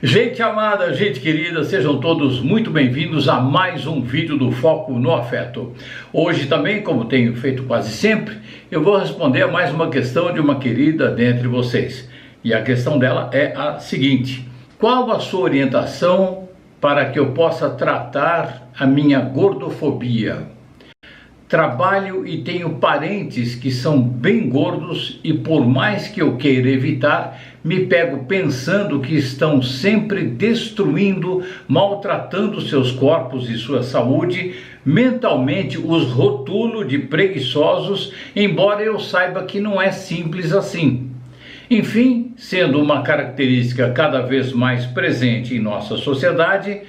Gente amada, gente querida, sejam todos muito bem-vindos a mais um vídeo do Foco no Afeto. Hoje também, como tenho feito quase sempre, eu vou responder a mais uma questão de uma querida dentre vocês. E a questão dela é a seguinte: qual a sua orientação para que eu possa tratar a minha gordofobia? Trabalho e tenho parentes que são bem gordos e por mais que eu queira evitar, me pego pensando que estão sempre destruindo, maltratando seus corpos e sua saúde, mentalmente os rotulo de preguiçosos, embora eu saiba que não é simples assim. Enfim, sendo uma característica cada vez mais presente em nossa sociedade,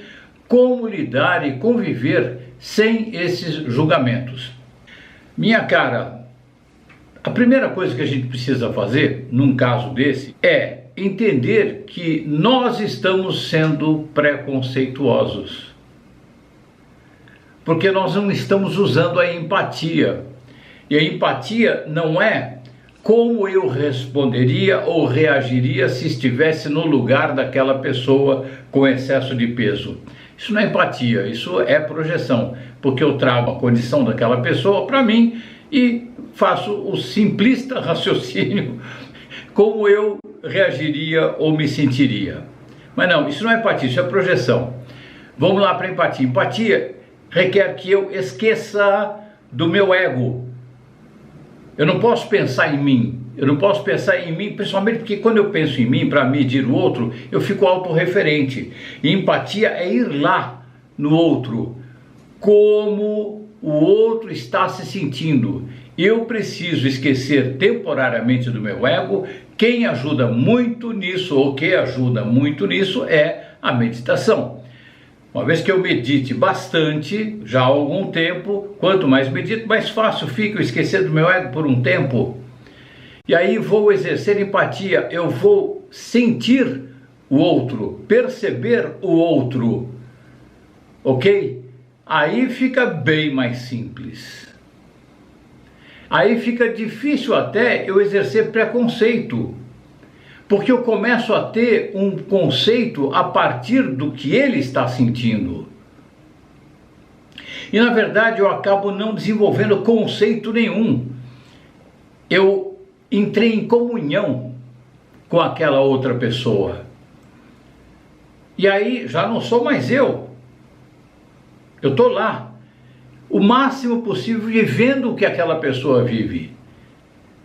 como lidar e conviver sem esses julgamentos? Minha cara, a primeira coisa que a gente precisa fazer, num caso desse, é entender que nós estamos sendo preconceituosos. Porque nós não estamos usando a empatia. E a empatia não é como eu responderia ou reagiria se estivesse no lugar daquela pessoa com excesso de peso. Isso não é empatia, isso é projeção, porque eu trago a condição daquela pessoa para mim e faço o simplista raciocínio como eu reagiria ou me sentiria. Mas não, isso não é empatia, isso é projeção. Vamos lá para a empatia. Empatia requer que eu esqueça do meu ego. Eu não posso pensar em mim. Eu não posso pensar em mim, principalmente porque quando eu penso em mim para medir o outro, eu fico autorreferente. E empatia é ir lá no outro, como o outro está se sentindo. Eu preciso esquecer temporariamente do meu ego. Quem ajuda muito nisso, ou que ajuda muito nisso, é a meditação. Uma vez que eu medite bastante, já há algum tempo, quanto mais medito, mais fácil fica eu esquecer do meu ego por um tempo. E aí vou exercer empatia, eu vou sentir o outro, perceber o outro, ok? Aí fica bem mais simples. Aí fica difícil até eu exercer preconceito, porque eu começo a ter um conceito a partir do que ele está sentindo. E na verdade eu acabo não desenvolvendo conceito nenhum. Eu entrei em comunhão com aquela outra pessoa. E aí já não sou mais eu. Eu estou lá, o máximo possível vivendo o que aquela pessoa vive.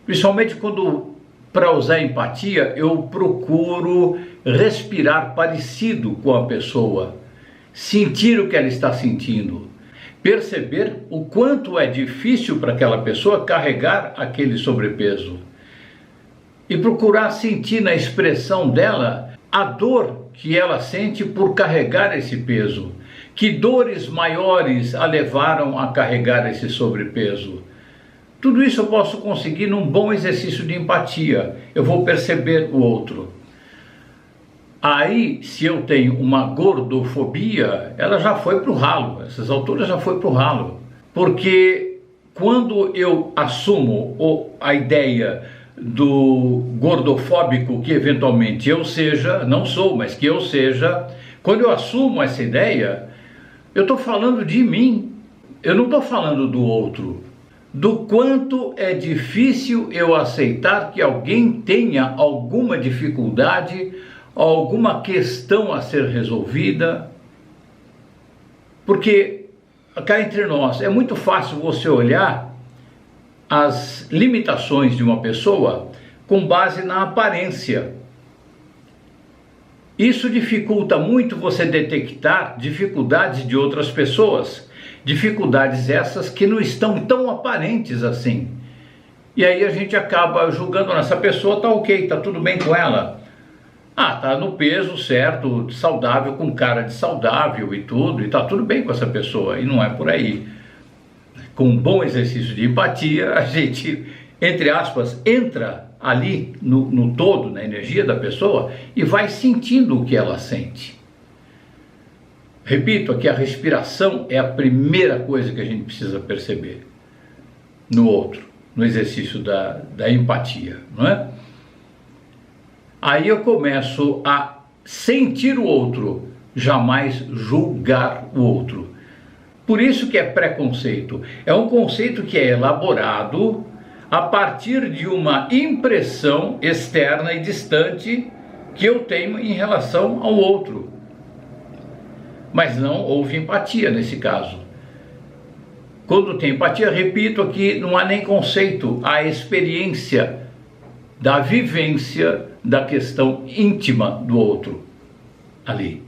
Principalmente quando, para usar empatia, eu procuro respirar parecido com a pessoa, sentir o que ela está sentindo, perceber o quanto é difícil para aquela pessoa carregar aquele sobrepeso. E procurar sentir na expressão dela a dor que ela sente por carregar esse peso. Que dores maiores a levaram a carregar esse sobrepeso. Tudo isso eu posso conseguir num bom exercício de empatia. Eu vou perceber o outro. Aí, se eu tenho uma gordofobia, ela já foi para o ralo. Essas alturas já foi para o ralo. Porque quando eu assumo a ideia do gordofóbico que eventualmente eu seja, não sou, mas que eu seja, quando eu assumo essa ideia, eu estou falando de mim, eu não estou falando do outro, do quanto é difícil eu aceitar que alguém tenha alguma dificuldade, alguma questão a ser resolvida, porque cá entre nós é muito fácil você olhar as limitações de uma pessoa com base na aparência. Isso dificulta muito você detectar dificuldades de outras pessoas, dificuldades essas que não estão tão aparentes assim. E aí a gente acaba julgando, essa pessoa tá ok, tá tudo bem com ela. Ah, tá no peso certo, saudável, com cara de saudável e tudo, e tá tudo bem com essa pessoa, e não é por aí. Com um bom exercício de empatia, a gente, entre aspas, entra ali no todo, na energia da pessoa e vai sentindo o que ela sente. Repito, aqui a respiração é a primeira coisa que a gente precisa perceber no outro, no exercício da empatia, não é? Aí eu começo a sentir o outro, jamais julgar o outro. Por isso que é preconceito. É um conceito que é elaborado a partir de uma impressão externa e distante que eu tenho em relação ao outro. Mas não houve empatia nesse caso. Quando tem empatia, repito aqui, não há nem conceito, há experiência da vivência da questão íntima do outro ali.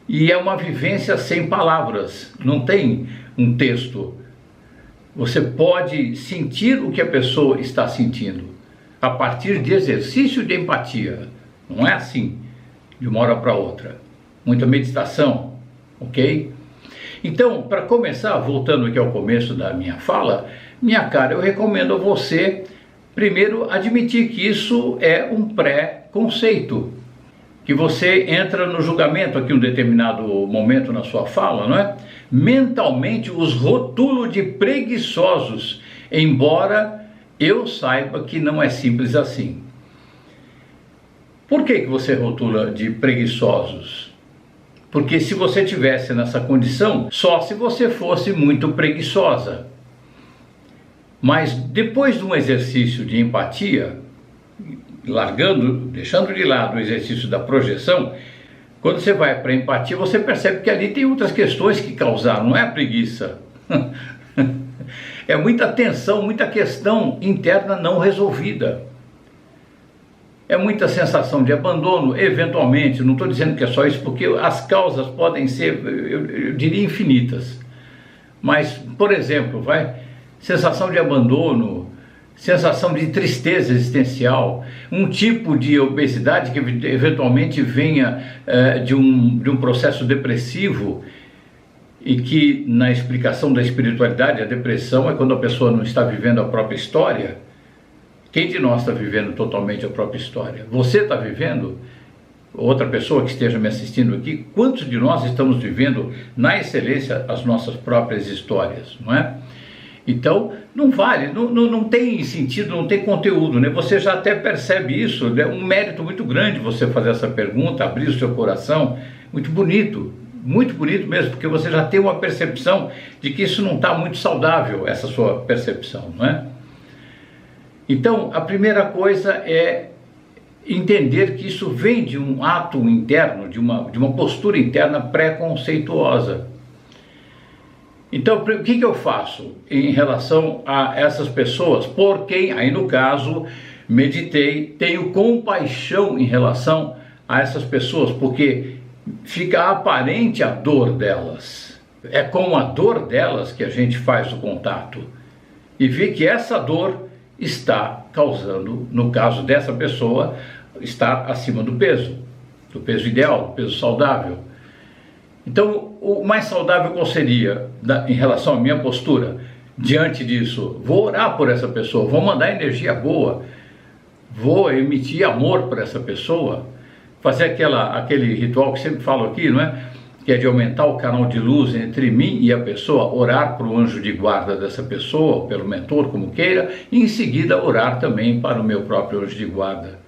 E é uma vivência sem palavras, não tem um texto. Você pode sentir o que a pessoa está sentindo a partir de exercício de empatia. Não é assim, de uma hora para outra. Muita meditação, ok? Então, para começar, voltando aqui ao começo da minha fala, minha cara, eu recomendo a você, primeiro, admitir que isso é um pré-conceito, que você entra no julgamento aqui em um determinado momento na sua fala, não é? Mentalmente os rotulo de preguiçosos, embora eu saiba que não é simples assim. Por que você rotula de preguiçosos? Porque se você tivesse nessa condição, só se você fosse muito preguiçosa. Mas depois de um exercício de empatia, deixando de lado o exercício da projeção, quando você vai para a empatia, você percebe que ali tem outras questões que causaram, não é a preguiça. É muita tensão, muita questão interna não resolvida. É muita sensação de abandono, eventualmente, não estou dizendo que é só isso, porque as causas podem ser, eu diria, infinitas. Mas, por exemplo, sensação de abandono, sensação de tristeza existencial, um tipo de obesidade que eventualmente venha de um processo depressivo, e que na explicação da espiritualidade, a depressão é quando a pessoa não está vivendo a própria história. Quem de nós está vivendo totalmente a própria história? Você está vivendo? Outra pessoa que esteja me assistindo aqui, quantos de nós estamos vivendo na excelência as nossas próprias histórias, não é? Então, não vale, não tem sentido, não tem conteúdo, né? Você já até percebe isso, é um mérito muito grande você fazer essa pergunta, abrir o seu coração, muito bonito mesmo, porque você já tem uma percepção de que isso não está muito saudável, essa sua percepção, não é? Então, a primeira coisa é entender que isso vem de um ato interno, de uma postura interna preconceituosa. Então, o que eu faço em relação a essas pessoas, por quem, aí no caso, meditei, tenho compaixão em relação a essas pessoas, porque fica aparente a dor delas. É com a dor delas que a gente faz o contato e vê que essa dor está causando, no caso dessa pessoa, estar acima do peso ideal, do peso saudável. Então, o mais saudável qual seria em relação à minha postura? Diante disso, vou orar por essa pessoa, vou mandar energia boa, vou emitir amor para essa pessoa, fazer aquele ritual que sempre falo aqui, não é? Que é de aumentar o canal de luz entre mim e a pessoa, orar para o anjo de guarda dessa pessoa, pelo mentor, como queira, e em seguida orar também para o meu próprio anjo de guarda.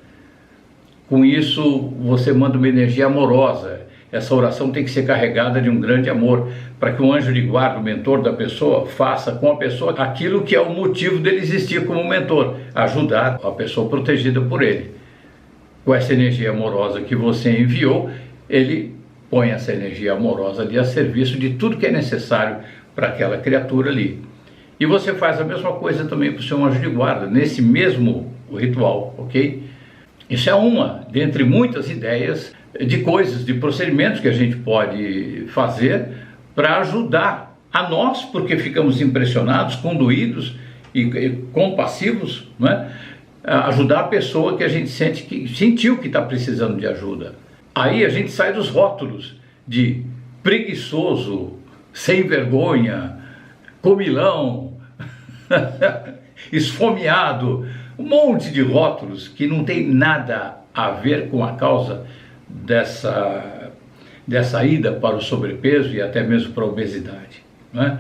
Com isso, você manda uma energia amorosa. Essa oração tem que ser carregada de um grande amor, para que o anjo de guarda, o mentor da pessoa, faça com a pessoa aquilo que é o motivo dele existir como mentor, ajudar a pessoa protegida por ele. Com essa energia amorosa que você enviou, ele põe essa energia amorosa ali a serviço de tudo que é necessário para aquela criatura ali. E você faz a mesma coisa também para o seu anjo de guarda, nesse mesmo ritual, ok? Isso é uma dentre muitas ideias de coisas, de procedimentos que a gente pode fazer para ajudar a nós, porque ficamos impressionados, conduídos e compassivos, não é? Ajudar a pessoa que a gente sentiu que está precisando de ajuda. Aí a gente sai dos rótulos de preguiçoso, sem vergonha, comilão, esfomeado, um monte de rótulos que não tem nada a ver com a causa dessa ida para o sobrepeso e até mesmo para a obesidade, não é?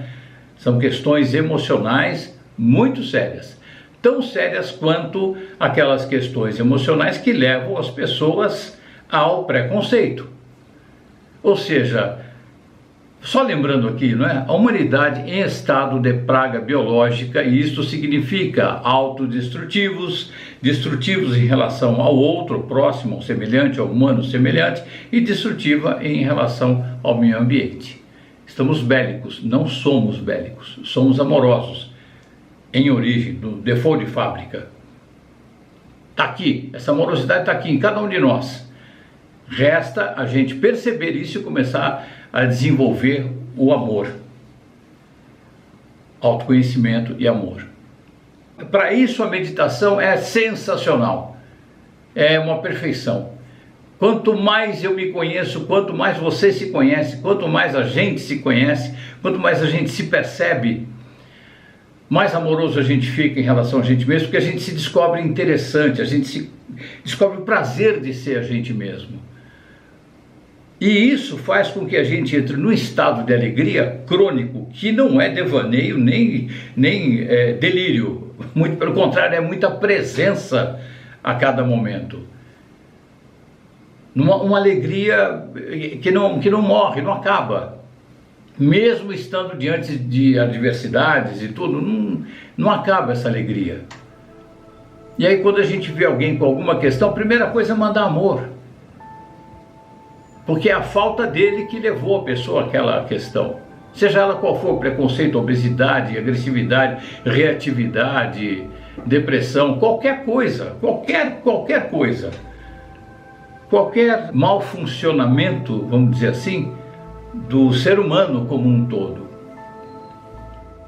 São questões emocionais muito sérias, tão sérias quanto aquelas questões emocionais que levam as pessoas ao preconceito. Ou seja, só lembrando aqui, não é? A humanidade em estado de praga biológica, e isto significa autodestrutivos, destrutivos em relação ao outro, próximo, ao semelhante, ao humano semelhante, e destrutiva em relação ao meio ambiente. Estamos bélicos, não somos bélicos, somos amorosos, em origem, do default de fábrica. Está aqui, essa amorosidade está aqui em cada um de nós. Resta a gente perceber isso e começar a desenvolver o amor, autoconhecimento e amor. Para isso a meditação é sensacional, é uma perfeição. Quanto mais eu me conheço, quanto mais você se conhece, quanto mais a gente se conhece, quanto mais a gente se percebe, mais amoroso a gente fica em relação a gente mesmo, porque a gente se descobre interessante, a gente se descobre o prazer de ser a gente mesmo. E isso faz com que a gente entre num estado de alegria crônico, que não é devaneio nem delírio. Muito pelo contrário, é muita presença a cada momento. Uma alegria que não morre, não acaba. Mesmo estando diante de adversidades e tudo, não acaba essa alegria. E aí quando a gente vê alguém com alguma questão, a primeira coisa é mandar amor. Porque é a falta dele que levou a pessoa àquela questão. Seja ela qual for, preconceito, obesidade, agressividade, reatividade, depressão, qualquer coisa, qualquer coisa. Qualquer mau funcionamento, vamos dizer assim, do ser humano como um todo.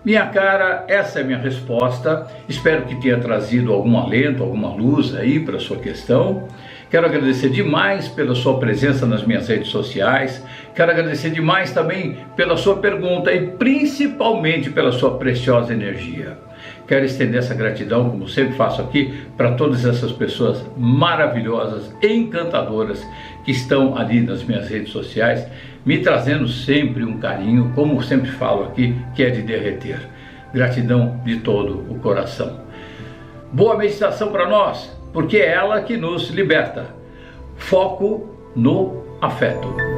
Minha cara, essa é a minha resposta. Espero que tenha trazido algum alento, alguma luz aí para a sua questão. Quero agradecer demais pela sua presença nas minhas redes sociais. Quero agradecer demais também pela sua pergunta e principalmente pela sua preciosa energia. Quero estender essa gratidão, como sempre faço aqui, para todas essas pessoas maravilhosas, encantadoras, que estão ali nas minhas redes sociais, me trazendo sempre um carinho, como sempre falo aqui, que é de derreter. Gratidão de todo o coração. Boa meditação para nós, porque é ela que nos liberta. Foco no afeto.